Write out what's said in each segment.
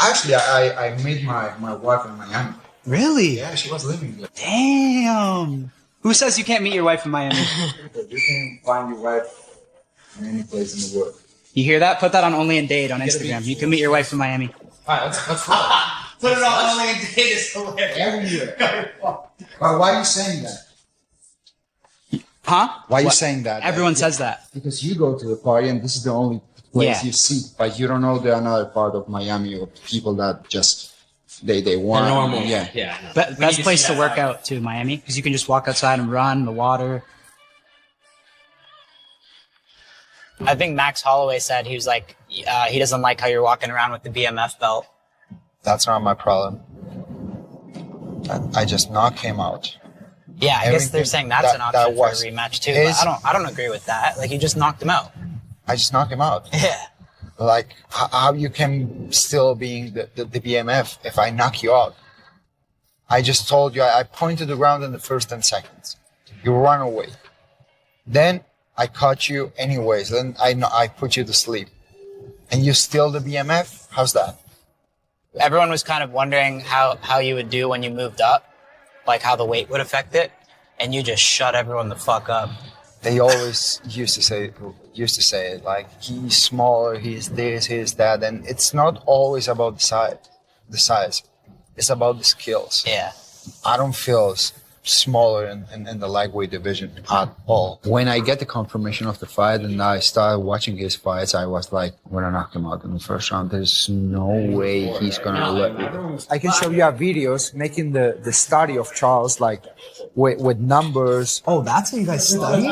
Actually, I met my wife in Miami. Really? Yeah, she was living there. Damn. Who says you can't meet your wife in Miami? You can find your wife in any place in the world. You hear that? Put that on Only in Date on Instagram. You can meet your wife in Miami. Alright, let's go. Put it on Only in Date is hilarious. Everywhere. Why are you saying that? Huh? Why are you saying that? Everyone says that. Because you go to the party and this is the only place you see. But you don't know the another part of Miami of people that just they want. They're normal. Yeah. Best place to work out too, Miami, because you can just walk outside and run the water. I think Max Holloway said he was like, he doesn't like how you're walking around with the BMF belt. That's not my problem. I just knocked him out. Yeah, I guess they're saying that's an option for a rematch too. But I don't agree with that. Like, you just knocked him out. I just knocked him out. Yeah. Like, how you can still be the BMF if I knock you out? I just told you, I pointed the ground in the first 10 seconds. You run away. Then I caught you anyways. Then I put you to sleep. And you still the BMF? How's that? Everyone was kind of wondering how you would do when you moved up, like how the weight would affect it, and you just shut everyone the fuck up. They always used to say it, like, he's smaller, he's this, he's that, and it's not always about the size. It's about the skills. Yeah. I don't feel smaller in the lightweight division at all. When I get the confirmation of the fight and I started watching his fights, I was like, when I knocked him out in the first round, there's no way he's gonna let me. I can show you our videos making the study of Charles, like with numbers. Oh, that's what you guys study?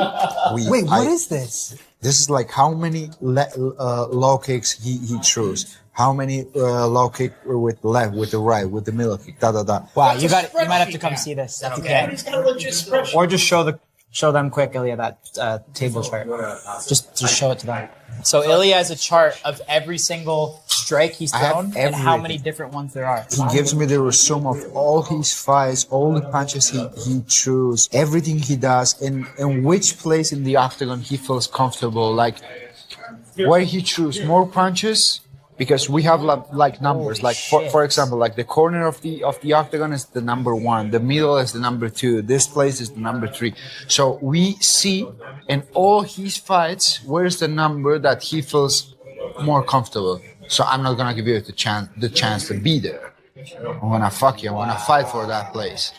Wait, what is this? This is like how many low kicks he throws. How many low kick with the left, with the right, with the middle kick, da da da. Wow, you might have to come see this. That's okay. Or just show them quick, Ilia, that table chart. Just show it to them. So Ilia has a chart of every single strike he's thrown and how many different ones there are. He gives me the resume of all his fights, all the punches he throws, everything he does, and which place in the octagon he feels comfortable, like where he throws more punches. Because we have like numbers, like for example, like the corner of the octagon is the number 1, the middle is the number 2, this place is the number 3. So we see in all his fights where's the number that he feels more comfortable. So I'm not gonna give you the chance to be there. I'm gonna fuck you. I'm gonna fight for that place.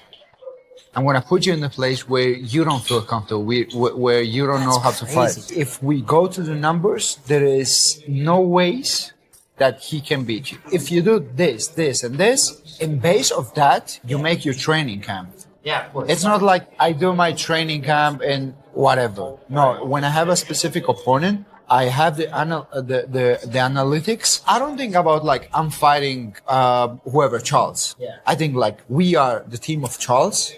I'm gonna put you in the place where you don't feel comfortable, where you don't know how to fight. If we go to the numbers, there is no ways that he can beat you. If you do this, this, and this, in base of that, you make your training camp. Yeah, of course. It's not like I do my training camp and whatever. No, when I have a specific opponent, I have the analytics. I don't think about like I'm fighting whoever, Charles. Yeah. I think like we are the team of Charles,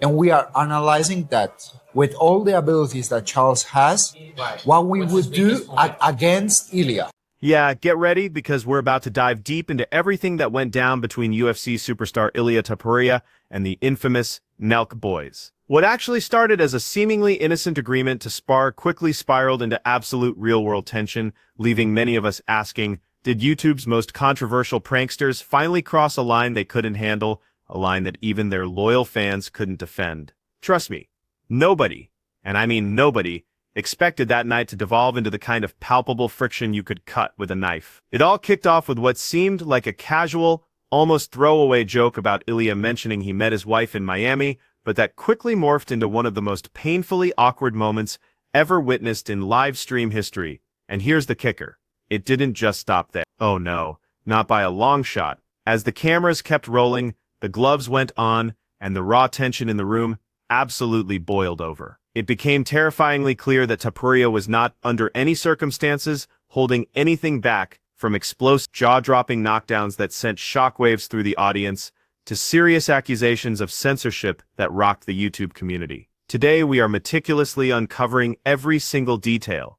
and we are analyzing that with all the abilities that Charles has, what we would do against Ilia. Yeah, get ready because we're about to dive deep into everything that went down between UFC superstar Ilia Topuria and the infamous Nelk boys. What actually started as a seemingly innocent agreement to spar quickly spiraled into absolute real-world tension, leaving many of us asking, did YouTube's most controversial pranksters finally cross a line they couldn't handle, a line that even their loyal fans couldn't defend? Trust me, nobody, and I mean nobody, expected that night to devolve into the kind of palpable friction you could cut with a knife. It all kicked off with what seemed like a casual, almost throwaway joke about Ilia mentioning he met his wife in Miami, but that quickly morphed into one of the most painfully awkward moments ever witnessed in live stream history. And here's the kicker. It didn't just stop there. Oh no, not by a long shot. As the cameras kept rolling, the gloves went on, and the raw tension in the room absolutely boiled over. It became terrifyingly clear that Topuria was not, under any circumstances, holding anything back, from explosive, jaw-dropping knockdowns that sent shockwaves through the audience, to serious accusations of censorship that rocked the YouTube community. Today we are meticulously uncovering every single detail,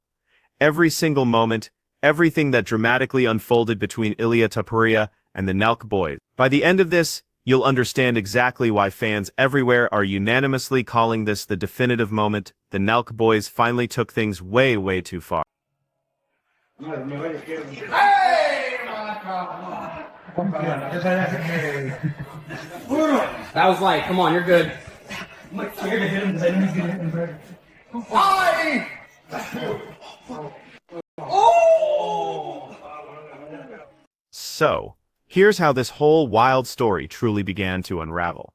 every single moment, everything that dramatically unfolded between Ilia Topuria and the Nelk boys. By the end of this, you'll understand exactly why fans everywhere are unanimously calling this the definitive moment. The Nelk boys finally took things way, way too far. Hey, That was light. Come on, you're good. So, here's how this whole wild story truly began to unravel.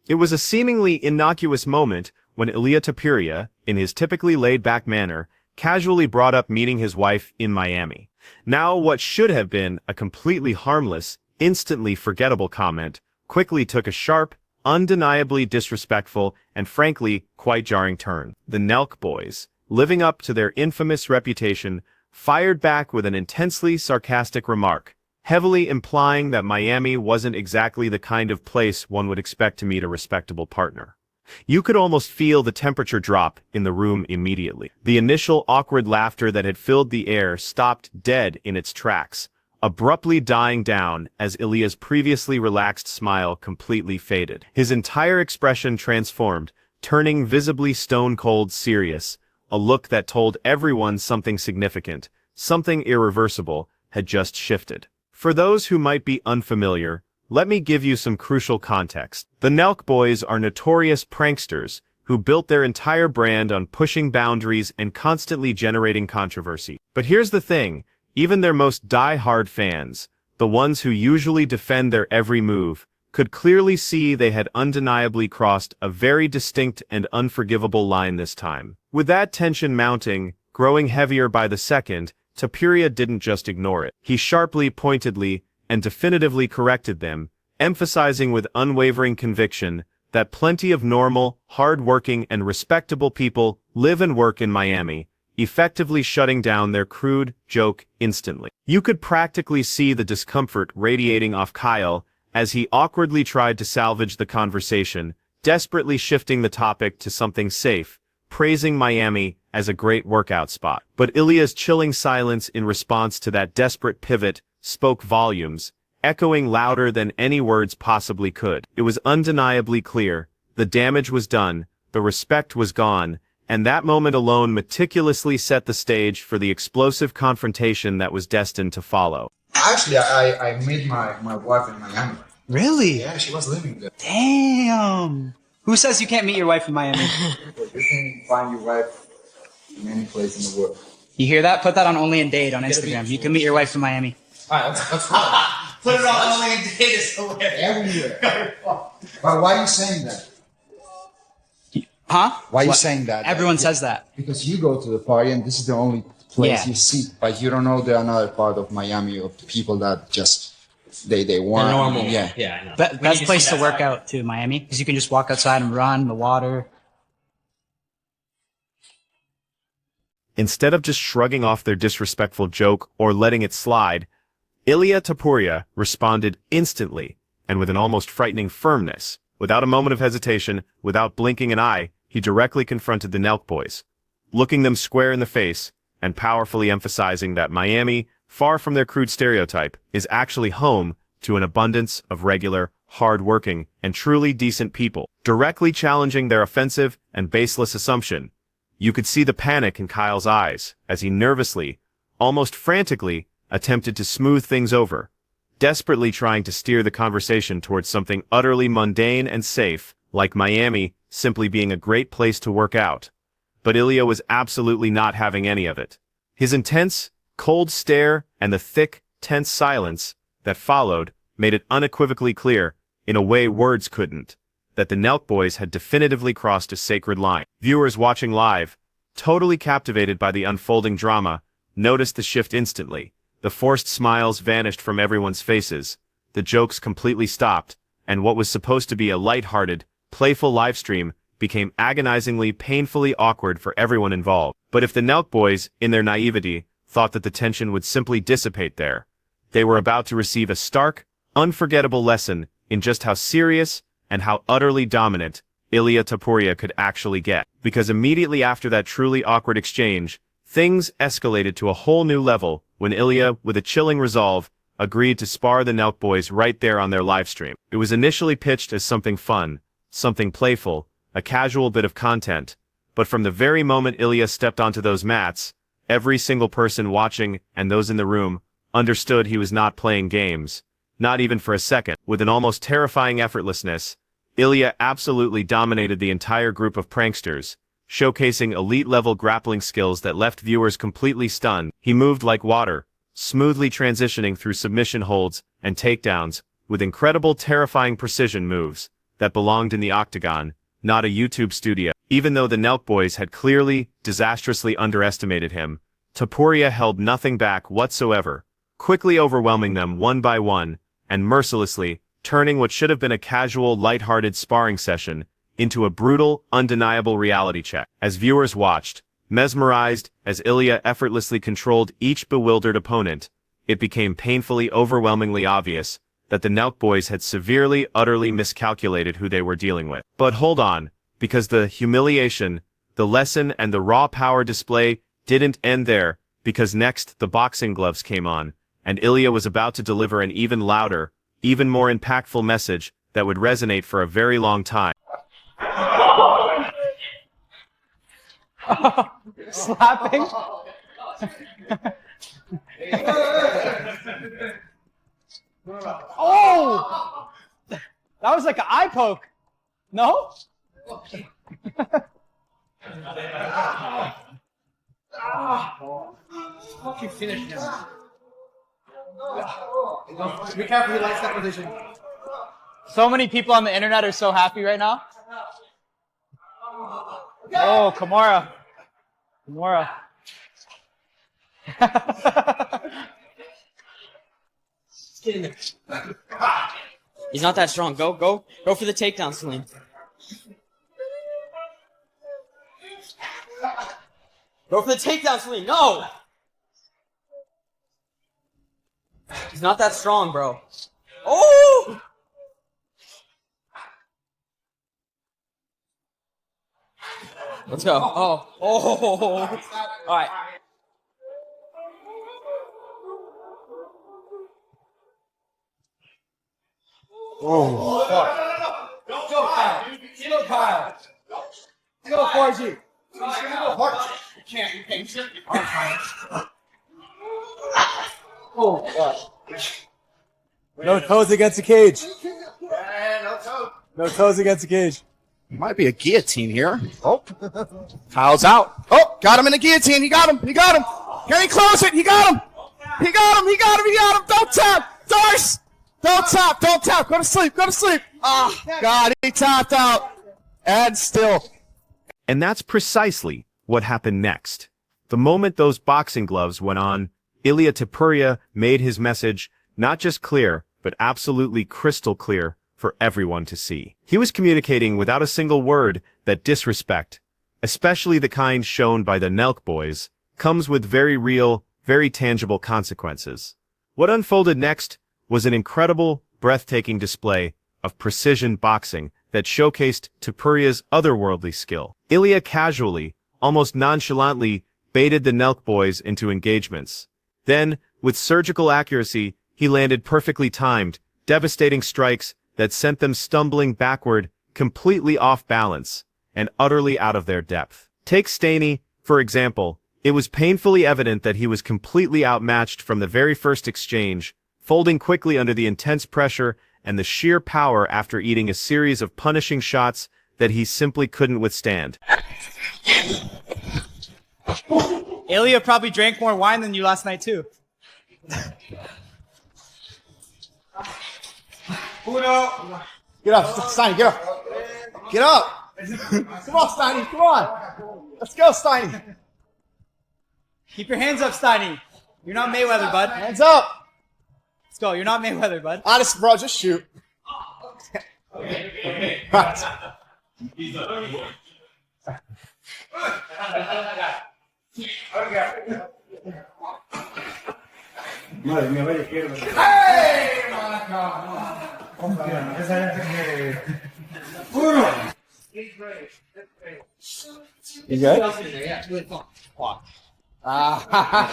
It was a seemingly innocuous moment when Ilia Topuria, in his typically laid-back manner, casually brought up meeting his wife in Miami. Now what should have been a completely harmless, instantly forgettable comment quickly took a sharp, undeniably disrespectful, and frankly, quite jarring turn. The Nelk boys, living up to their infamous reputation, fired back with an intensely sarcastic remark, heavily implying that Miami wasn't exactly the kind of place one would expect to meet a respectable partner. You could almost feel the temperature drop in the room immediately. The initial awkward laughter that had filled the air stopped dead in its tracks, abruptly dying down as Ilia's previously relaxed smile completely faded. His entire expression transformed, turning visibly stone-cold serious, a look that told everyone something significant, something irreversible, had just shifted. For those who might be unfamiliar, let me give you some crucial context. The Nelk boys are notorious pranksters who built their entire brand on pushing boundaries and constantly generating controversy. But here's the thing, even their most die-hard fans, the ones who usually defend their every move, could clearly see they had undeniably crossed a very distinct and unforgivable line this time. With that tension mounting, growing heavier by the second, Topuria didn't just ignore it. He sharply, pointedly, and definitively corrected them, emphasizing with unwavering conviction that plenty of normal, hard-working, and respectable people live and work in Miami, effectively shutting down their crude joke instantly. You could practically see the discomfort radiating off Kyle as he awkwardly tried to salvage the conversation, desperately shifting the topic to something safe, praising Miami as a great workout spot. But Ilia's chilling silence in response to that desperate pivot spoke volumes, echoing louder than any words possibly could. It was undeniably clear, the damage was done, the respect was gone, and that moment alone meticulously set the stage for the explosive confrontation that was destined to follow. Actually, I met my wife in Miami. Really? Yeah, she was living there. Damn. Who says you can't meet your wife in Miami? But you can find your wife in any place in the world. You hear that? Put that on Only in Date on Instagram. You can meet your wife in Miami. Alright, let's go. Put it on Only in Date is hilarious. Everywhere. But why are you saying that? Huh? Why are you What? saying that? Everyone says that. Because you go to the party and this is the only place Yeah. you see. But you don't know the another part of Miami of the people that just they weren't Normal. Yeah. Yeah, I know. Best place to work out too, Miami, because you can just walk outside and run the water. Instead of just shrugging off their disrespectful joke or letting it slide, Ilia Topuria responded instantly and with an almost frightening firmness. Without a moment of hesitation, without blinking an eye, he directly confronted the Nelk boys, looking them square in the face and powerfully emphasizing that Miami, far from their crude stereotype, is actually home to an abundance of regular, hard-working, and truly decent people, directly challenging their offensive and baseless assumption. You could see the panic in Kyle's eyes as he nervously, almost frantically, attempted to smooth things over, desperately trying to steer the conversation towards something utterly mundane and safe, like Miami simply being a great place to work out. But Ilia was absolutely not having any of it. His intense, cold stare and the thick, tense silence that followed made it unequivocally clear, in a way words couldn't, that the Nelk boys had definitively crossed a sacred line. Viewers watching live, totally captivated by the unfolding drama, noticed the shift instantly. The forced smiles vanished from everyone's faces, the jokes completely stopped, and what was supposed to be a light-hearted, playful livestream became agonizingly, painfully awkward for everyone involved. But if the Nelk boys, in their naivety, thought that the tension would simply dissipate there, they were about to receive a stark, unforgettable lesson in just how serious and how utterly dominant Ilia Topuria could actually get. Because immediately after that truly awkward exchange, things escalated to a whole new level when Ilia, with a chilling resolve, agreed to spar the Nelk boys right there on their livestream. It was initially pitched as something fun, something playful, a casual bit of content, but from the very moment Ilia stepped onto those mats, every single person watching and those in the room understood he was not playing games. not even for a second. With an almost terrifying effortlessness, Ilia absolutely dominated the entire group of pranksters, showcasing elite-level grappling skills that left viewers completely stunned. He moved like water, smoothly transitioning through submission holds and takedowns, with incredible terrifying precision moves that belonged in the octagon, not a YouTube studio. Even though the Nelk boys had clearly, disastrously underestimated him, Topuria held nothing back whatsoever, quickly overwhelming them one by one, and mercilessly turning what should have been a casual, light-hearted sparring session into a brutal, undeniable reality check. As viewers watched, mesmerized as Ilia effortlessly controlled each bewildered opponent, it became painfully, overwhelmingly obvious that the Nelk boys had severely, utterly miscalculated who they were dealing with. But hold on, because the humiliation, the lesson, and the raw power display didn't end there, because next the boxing gloves came on, and Ilia was about to deliver an even louder, even more impactful message that would resonate for a very long time. Slapping. Oh! That was like an eye poke. No? You finished him. Be careful, he likes that position. So many people on the internet are so happy right now. Oh, Kimura. Kimura. Get in there. He's not that strong. Go for the takedown, Celine. Go for the takedown, Celine. No! He's not that strong, bro. Oh! Let's go. Oh. All right. Oh. Fuck. Don't go, Kyle. Chill, Kyle. Go, 4G. You can't. Oh, gosh. No toes against the cage. No toes against the cage. Might be a guillotine here. Oh, Kyle's out. Oh, got him in the guillotine. He got him. Can he close it? He got him. He got him. Don't tap. Darce. Don't tap. Go to sleep. Ah, God, he tapped out. And still. And that's precisely what happened next. The moment those boxing gloves went on, Ilia Topuria made his message not just clear, but absolutely crystal clear for everyone to see. He was communicating without a single word that disrespect, especially the kind shown by the Nelk boys, comes with very real, very tangible consequences. What unfolded next was an incredible, breathtaking display of precision boxing that showcased Topuria's otherworldly skill. Ilia casually, almost nonchalantly, baited the Nelk boys into engagements. Then, with surgical accuracy, he landed perfectly timed, devastating strikes that sent them stumbling backward, completely off balance, and utterly out of their depth. Take Staney, for example. It was painfully evident that he was completely outmatched from the very first exchange, folding quickly under the intense pressure and the sheer power after eating a series of punishing shots that he simply couldn't withstand. Ilia probably drank more wine than you last night, too. Uno. Get up, Steiny, get up. Get up. Come on, Steiny, come on. Let's go, Steiny. Keep your hands up, Steiny. You're not Mayweather, bud. Hands up. Let's go. You're not Mayweather, bud. Honest, bro, just shoot. Right. You good?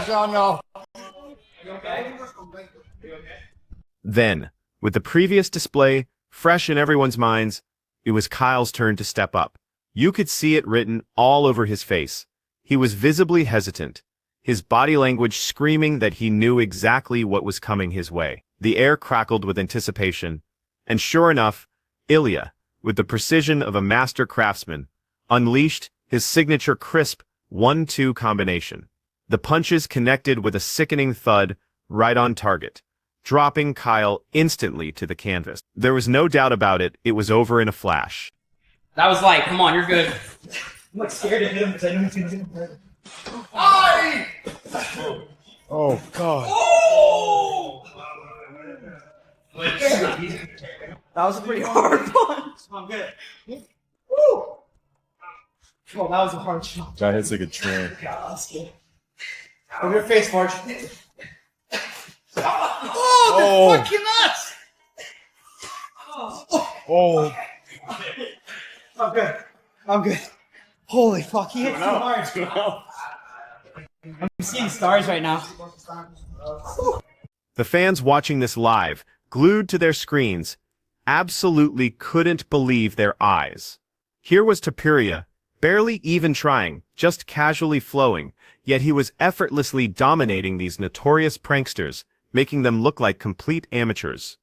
Oh no. Then, with the previous display fresh in everyone's minds, it was Kyle's turn to step up. You could see it written all over his face. He was visibly hesitant, his body language screaming that he knew exactly what was coming his way. The air crackled with anticipation, and sure enough, Ilia, with the precision of a master craftsman, unleashed his signature crisp 1-2 combination. The punches connected with a sickening thud right on target, dropping Kyle instantly to the canvas. There was no doubt about it, it was over in a flash. That was light. Come on, you're good. I'm like scared to hit him because I know he's going to hit him. Oh God. That was a pretty hard punch. I'm good. Woo! Oh, that was a hard shot. Guy hits like a train. God, that's good. Over your face, Marge. Oh, the fucking nuts! Oh. I'm good. I'm good. Holy fuck, he hit too hard. I'm seeing stars right now. The fans watching this live, glued to their screens, absolutely couldn't believe their eyes. Here was Topuria, barely even trying, just casually flowing, yet he was effortlessly dominating these notorious pranksters, making them look like complete amateurs.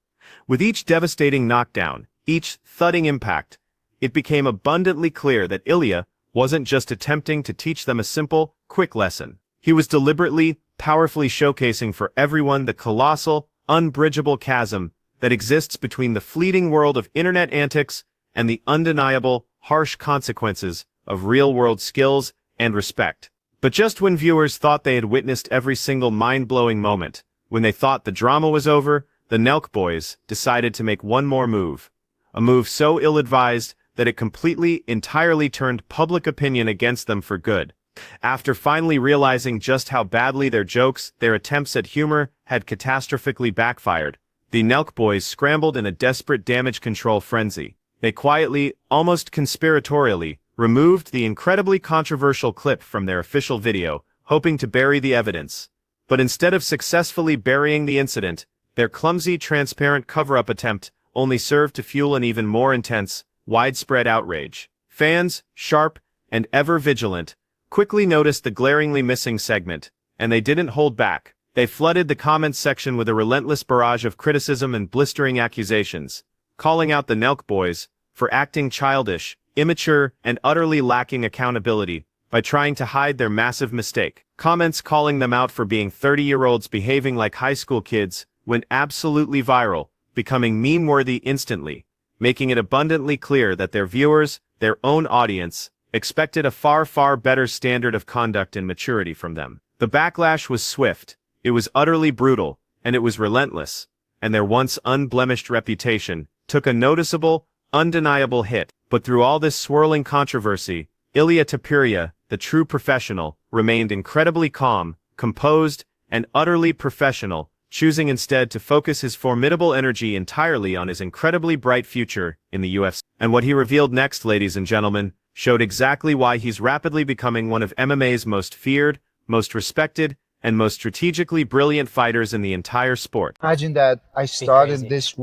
With each devastating knockdown, each thudding impact, it became abundantly clear that Ilia wasn't just attempting to teach them a simple, quick lesson. He was deliberately, powerfully showcasing for everyone the colossal, unbridgeable chasm that exists between the fleeting world of internet antics and the undeniable, harsh consequences of real-world skills and respect. But just when viewers thought they had witnessed every single mind-blowing moment, when they thought the drama was over, the Nelk boys decided to make one more move. A move so ill-advised that it completely, entirely turned public opinion against them for good. After finally realizing just how badly their jokes, their attempts at humor, had catastrophically backfired, the Nelk boys scrambled in a desperate damage control frenzy. They quietly, almost conspiratorially, removed the incredibly controversial clip from their official video, hoping to bury the evidence. But instead of successfully burying the incident, their clumsy, transparent cover-up attempt only served to fuel an even more intense, widespread outrage. Fans, sharp and ever vigilant, quickly noticed the glaringly missing segment, and they didn't hold back. They flooded the comments section with a relentless barrage of criticism and blistering accusations, calling out the Nelk boys for acting childish, immature, and utterly lacking accountability by trying to hide their massive mistake. Comments calling them out for being 30-year-olds behaving like high school kids went absolutely viral, becoming meme-worthy instantly, making it abundantly clear that their viewers, their own audience, expected a far, far better standard of conduct and maturity from them. The backlash was swift, it was utterly brutal, and it was relentless, and their once unblemished reputation took a noticeable, undeniable hit. But through all this swirling controversy, Ilia Topuria, the true professional, remained incredibly calm, composed, and utterly professional, choosing instead to focus his formidable energy entirely on his incredibly bright future in the UFC. And what he revealed next, ladies and gentlemen, showed exactly why he's rapidly becoming one of MMA's most feared, most respected, and most strategically brilliant fighters in the entire sport. Imagine that I started this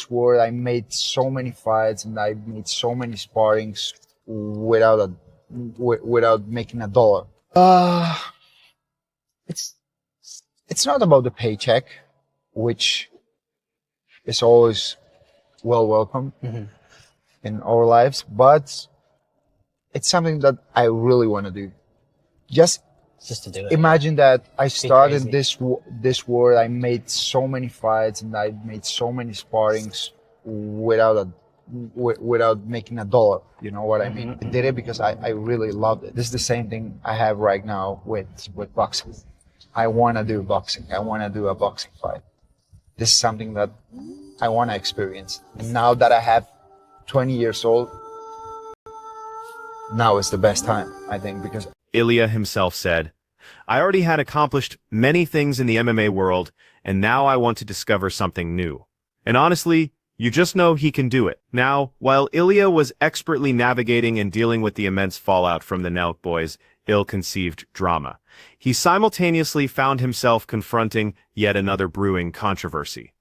war. I made so many fights and I made so many sparrings without making a dollar. It's not about the paycheck, which is always welcome in our lives, but it's something that I really want to do. Just to do it. Imagine that I started this war. I made so many fights and I made so many sparrings without making a dollar. You know what I mean? I did it because I really loved it. This is the same thing I have right now with boxing. I want to do boxing. I want to do a boxing fight. This is something that I want to experience. And now that I have 20 years old, now is the best time, I think, because Ilia himself said, "I already had accomplished many things in the MMA world, and now I want to discover something new." And honestly, you just know he can do it. Now, while Ilia was expertly navigating and dealing with the immense fallout from the Nelk boys' ill-conceived drama, he simultaneously found himself confronting yet another brewing controversy.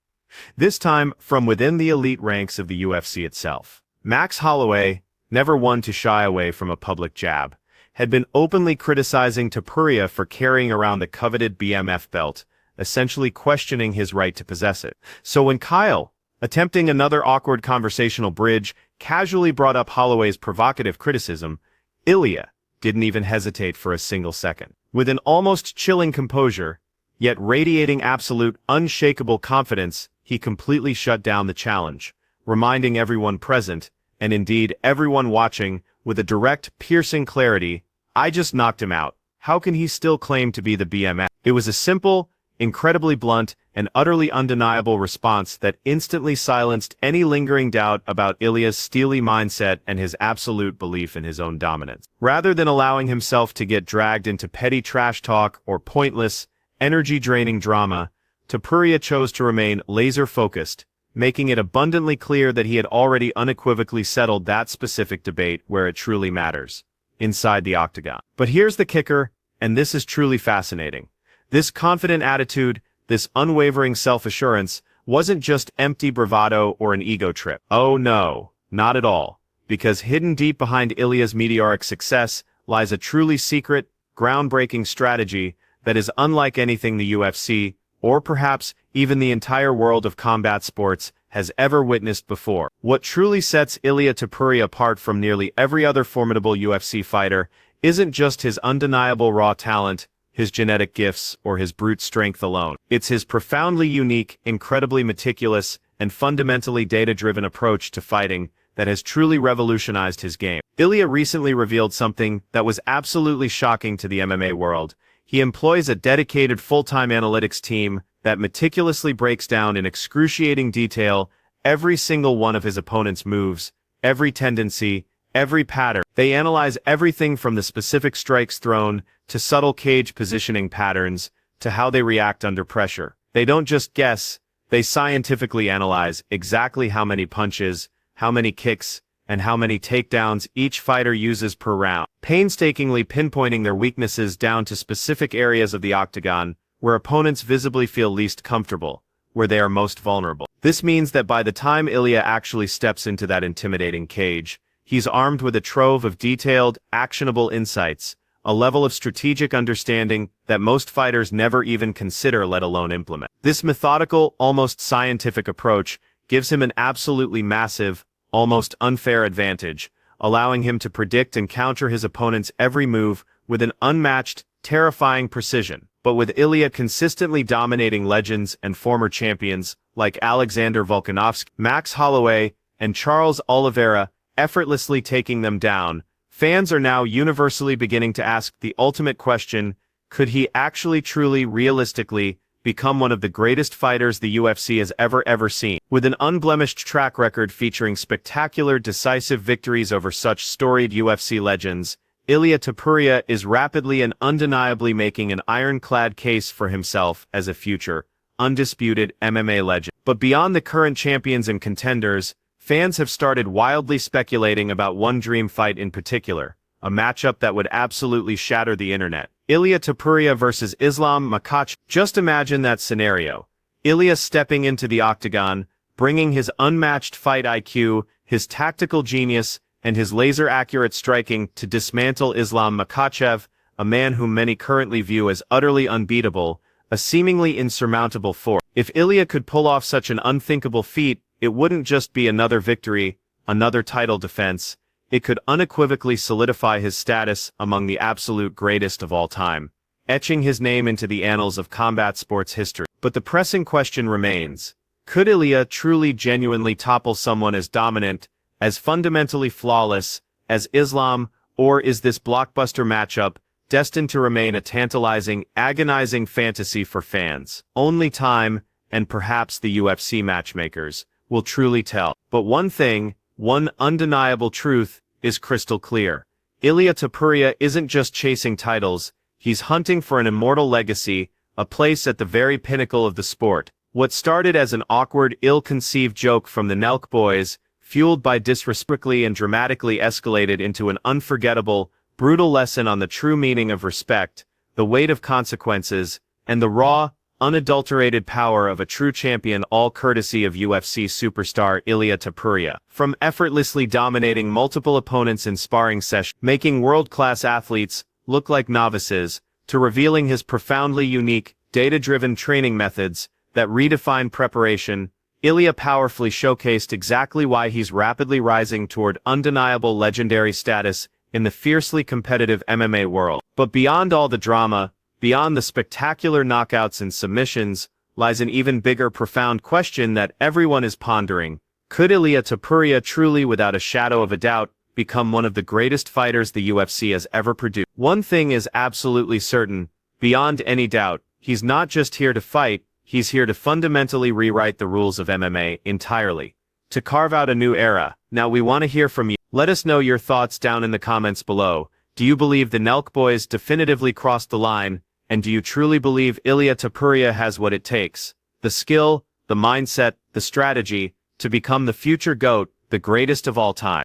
This time from within the elite ranks of the UFC itself. Max Holloway, never one to shy away from a public jab, had been openly criticizing Topuria for carrying around the coveted BMF belt, essentially questioning his right to possess it. So when Kyle, attempting another awkward conversational bridge, casually brought up Holloway's provocative criticism, Ilia didn't even hesitate for a single second. With an almost chilling composure, yet radiating absolute, unshakable confidence, he completely shut down the challenge, reminding everyone present, and indeed everyone watching, with a direct, piercing clarity, "I just knocked him out. How can he still claim to be the BMF?" It was a simple, incredibly blunt, and utterly undeniable response that instantly silenced any lingering doubt about Ilia's steely mindset and his absolute belief in his own dominance. Rather than allowing himself to get dragged into petty trash talk or pointless, energy-draining drama, Topuria chose to remain laser-focused, making it abundantly clear that he had already unequivocally settled that specific debate where it truly matters, inside the octagon. But here's the kicker, and this is truly fascinating. This confident attitude, this unwavering self-assurance, wasn't just empty bravado or an ego trip. Oh no, not at all. Because hidden deep behind Ilia's meteoric success lies a truly secret, groundbreaking strategy that is unlike anything the UFC, or perhaps even the entire world of combat sports, has ever witnessed before. What truly sets Ilia Topuria apart from nearly every other formidable UFC fighter isn't just his undeniable raw talent, his genetic gifts, or his brute strength alone. It's his profoundly unique, incredibly meticulous, and fundamentally data-driven approach to fighting that has truly revolutionized his game. Ilia recently revealed something that was absolutely shocking to the MMA world. He employs a dedicated full-time analytics team that meticulously breaks down in excruciating detail every single one of his opponent's moves, every tendency, every pattern. They analyze everything from the specific strikes thrown, to subtle cage positioning patterns, to how they react under pressure. They don't just guess, they scientifically analyze exactly how many punches, how many kicks, and how many takedowns each fighter uses per round, painstakingly pinpointing their weaknesses down to specific areas of the octagon, where opponents visibly feel least comfortable, where they are most vulnerable. This means that by the time Ilia actually steps into that intimidating cage, he's armed with a trove of detailed, actionable insights, a level of strategic understanding that most fighters never even consider, let alone implement. This methodical, almost scientific approach gives him an absolutely massive, almost unfair advantage, allowing him to predict and counter his opponent's every move with an unmatched, terrifying precision. But with Ilia consistently dominating legends and former champions like Alexander Volkanovski, Max Holloway, and Charles Oliveira effortlessly taking them down, fans are now universally beginning to ask the ultimate question: could he actually truly, realistically, become one of the greatest fighters the UFC has ever seen? With an unblemished track record featuring spectacular, decisive victories over such storied UFC legends, Ilia Topuria is rapidly and undeniably making an ironclad case for himself as a future, undisputed MMA legend. But beyond the current champions and contenders, fans have started wildly speculating about one dream fight in particular, a matchup that would absolutely shatter the internet. Ilia Topuria versus Islam Makhachev. Just imagine that scenario. Ilia stepping into the octagon, bringing his unmatched fight IQ, his tactical genius, and his laser-accurate striking to dismantle Islam Makhachev, a man whom many currently view as utterly unbeatable, a seemingly insurmountable force. If Ilia could pull off such an unthinkable feat, it wouldn't just be another victory, another title defense. It could unequivocally solidify his status among the absolute greatest of all time, etching his name into the annals of combat sports history. But the pressing question remains: could Ilia truly genuinely topple someone as dominant, as fundamentally flawless, as Islam, or is this blockbuster matchup destined to remain a tantalizing, agonizing fantasy for fans? Only time, and perhaps the UFC matchmakers, will truly tell. But one thing, one undeniable truth, is crystal clear. Ilia Topuria isn't just chasing titles, he's hunting for an immortal legacy, a place at the very pinnacle of the sport. What started as an awkward, ill-conceived joke from the Nelk boys, fueled by disrespectfully and dramatically escalated into an unforgettable, brutal lesson on the true meaning of respect, the weight of consequences, and the raw, unadulterated power of a true champion, all courtesy of UFC superstar Ilia Topuria. From effortlessly dominating multiple opponents in sparring sessions, making world-class athletes look like novices, to revealing his profoundly unique, data-driven training methods that redefine preparation, Ilia powerfully showcased exactly why he's rapidly rising toward undeniable legendary status in the fiercely competitive MMA world. But beyond all the drama, beyond the spectacular knockouts and submissions, lies an even bigger profound question that everyone is pondering. Could Ilia Topuria truly, without a shadow of a doubt, become one of the greatest fighters the UFC has ever produced? One thing is absolutely certain, beyond any doubt, he's not just here to fight, he's here to fundamentally rewrite the rules of MMA entirely. To carve out a new era. Now we want to hear from you. Let us know your thoughts down in the comments below. Do you believe the Nelk boys definitively crossed the line? And do you truly believe Ilia Topuria has what it takes? The skill, the mindset, the strategy, to become the future GOAT, the greatest of all time?